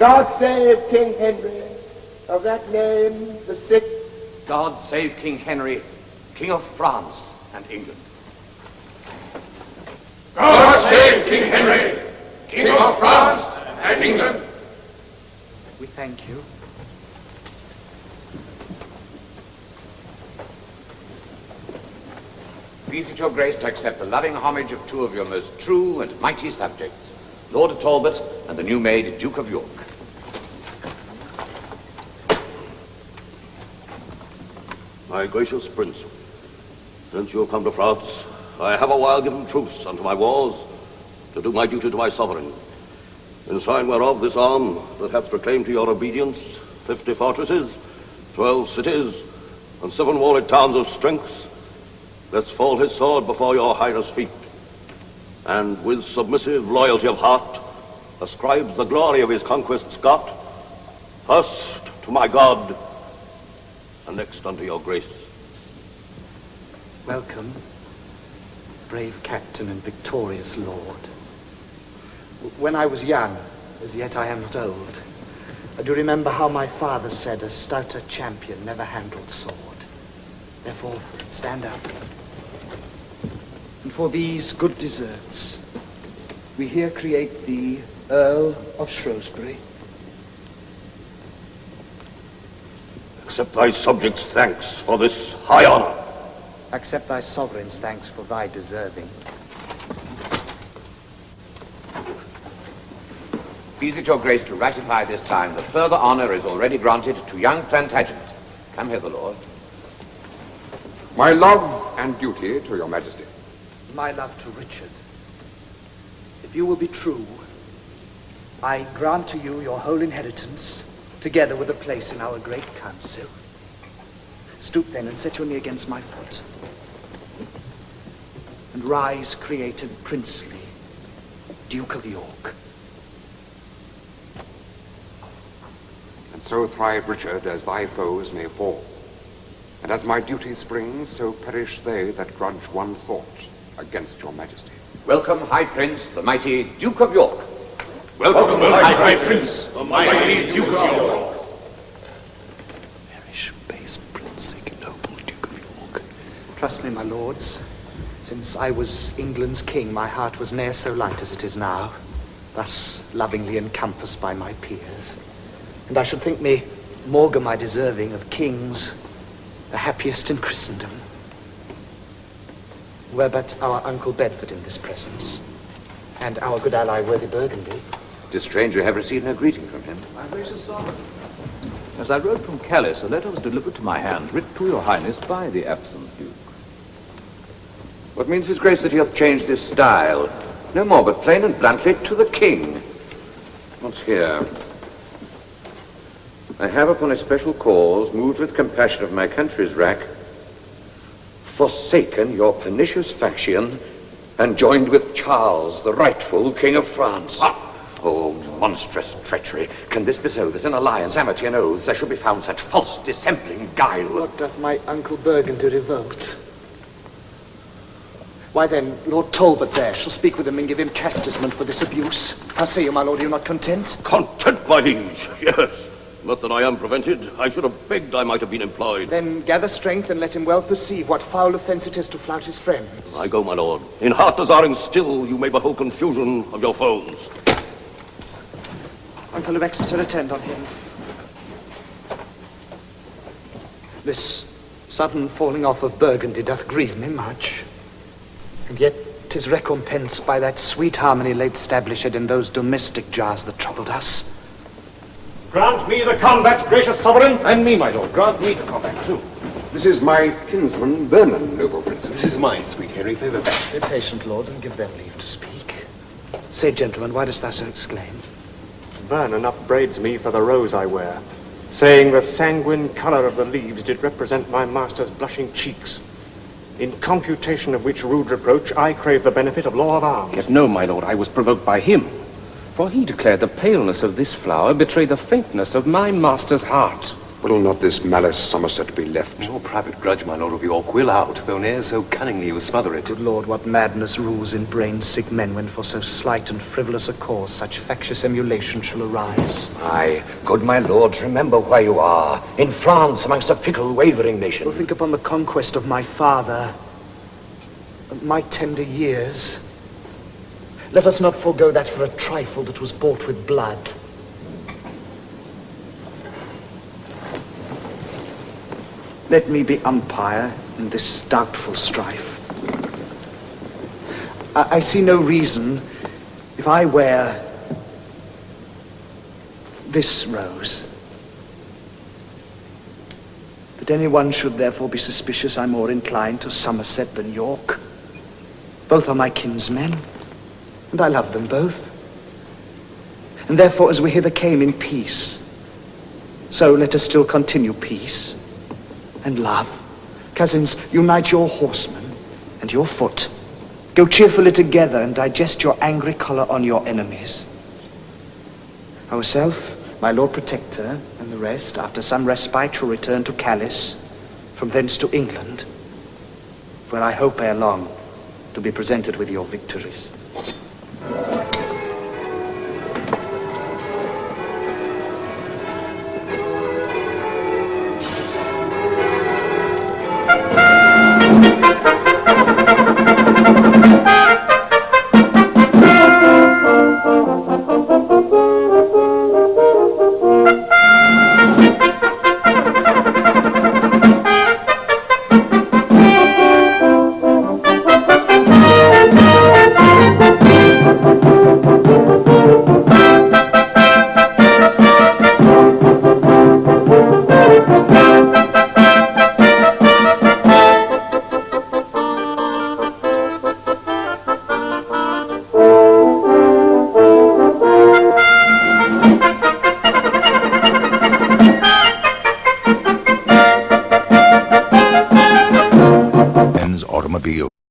God save King Henry, of that name the sick. God save King Henry, King of France and England. God save King Henry, King of France and England. We thank you. Please it your grace to accept the loving homage of two of your most true and mighty subjects, Lord Talbot and the new made Duke of York. My gracious prince, since you have come to France, I have a while given truce unto my wars to do my duty to my sovereign. In sign whereof this arm that hath proclaimed to your obedience 50 fortresses, 12 cities, and 7 walled towns of strength, lets fall his sword before your highness' feet, and with submissive loyalty of heart ascribes the glory of his conquests got, first to my God, and next unto your grace. Welcome, brave captain and victorious lord. When I was young, as yet I am not old, I do remember how my father said a stouter champion never handled sword. Therefore, stand up. And for these good deserts, we here create the Earl of Shrewsbury. Accept thy subjects' thanks for this high honor. Accept thy sovereign's thanks for thy deserving. Please it your grace to ratify this time that further honor is already granted to young Plantagenet. Come hither, Lord. My love and duty to your majesty. My love to Richard. If you will be true, I grant to you your whole inheritance, together with a place in our great council. Stoop then and set your knee against my foot. And rise created princely, Duke of York. And so thrive Richard as thy foes may fall. And as my duty springs, so perish they that grudge one thought against your majesty. Welcome, High Prince, the mighty Duke of York. Welcome, High Prince, the mighty Duke of York. Perish, base prince, ignoble Duke of York. Trust me, my lords, since I was England's king, my heart was ne'er so light as it is now, thus lovingly encompassed by my peers. And I should think me maugre my deserving of kings, the happiest in Christendom. Were but our Uncle Bedford in this presence, and our good ally, worthy Burgundy. 'Tis strange you have received no greeting from him. My gracious sovereign. As I rode from Calais, a letter was delivered to my hand, written to your highness by the absent duke. What means his grace that he hath changed his style? No more, but plain and bluntly, to the king. What's here? I have upon a special cause, moved with compassion of my country's wrack, forsaken your pernicious faction, and joined with Charles, the rightful King of France. Oh, monstrous treachery! Can this be so, that in alliance, amity, and oaths, there should be found such false dissembling guile? What doth my Uncle Burgundy revolt? Why then, Lord Talbot there shall speak with him and give him chastisement for this abuse. How say you, my lord, are you not content? Content, my liege, yes. Not that I am prevented. I should have begged I might have been employed. Then gather strength and let him well perceive what foul offence it is to flout his friends. I go, my lord. In heart desiring still, you may behold confusion of your foes. Uncle of Exeter, attend on him. This sudden falling off of Burgundy doth grieve me much. And yet 'tis recompensed by that sweet harmony late stablished in those domestic jars that troubled us. Grant me the combat, gracious sovereign. And me, my lord, grant me the combat, too. This is my kinsman, Vernon, noble prince. This is mine, sweet Harry, favour best. Be patient, lords, and give them leave to speak. Say, gentlemen, why dost thou so exclaim? Vernon upbraids me for the rose I wear, saying the sanguine colour of the leaves did represent my master's blushing cheeks. In computation of which rude reproach, I crave the benefit of law of arms. Yet no, my lord, I was provoked by him. For he declared the paleness of this flower betrayed the faintness of my master's heart. Will not this malice Somerset be left? No private grudge, my lord of York, will out, though ne'er so cunningly you smother it. Good lord, what madness rules in brain-sick men when for so slight and frivolous a cause such factious emulation shall arise. Aye, good my lords, remember where you are, in France amongst a fickle, wavering nation. Well, think upon the conquest of my father, and my tender years. Let us not forego that for a trifle that was bought with blood. Let me be umpire in this doubtful strife. I see no reason if I wear this rose, that anyone should therefore be suspicious I'm more inclined to Somerset than York. Both are my kinsmen, and I love them both. And therefore, as we hither came in peace, so let us still continue peace and love. Cousins, unite your horsemen and your foot. Go cheerfully together and digest your angry choler on your enemies. Ourself, my Lord Protector, and the rest, after some respite, shall return to Calais, from thence to England, where I hope ere long to be presented with your victories.